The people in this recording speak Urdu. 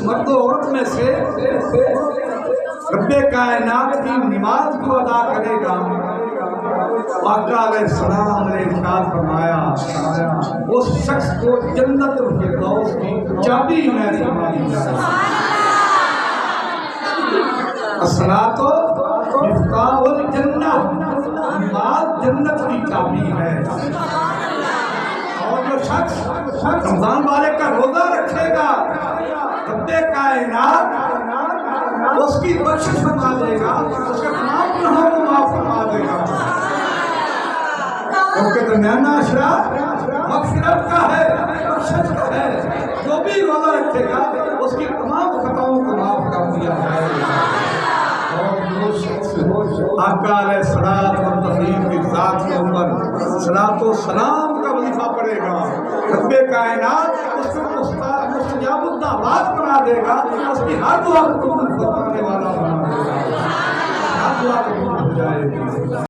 مرد و عورت میں سے رب کائنات کی نماز کو ادا کرے گا، آقا علیہ السلام نے ارشاد فرمایا اس شخص کو جنت الفردوس کی چابی میں سمائی جائے۔ الصلاۃ مفتاح الجنہ، نماز جنت کی چابی ہے۔ اور جو شخص رمضان والے کا روزہ رکھے گا، رب کائنات اس کی بخشش فرما دے گا، اس کے تمام گناہوں کو معاف فرما دے گا۔ ان کے درمیان اشرا مغفرت کا ہے، بخشش کا ہے۔ جو بھی روزہ رکھے گا اس کی تمام خطاؤں کو معاف کر دیا جائے گا۔ اور جو شخص آقا علیہ الصلوۃ والتسلیم کی ذات کے اوپر صلاۃ و سلام کا وظیفہ پڑھے گا، رب کائنات اس کو مستجاب الدعوات بنا دے گا، اس کی ہر دعا کو قبول فرمانے والا بنا دے گا، ہر دعا قبول ہو جائے گی۔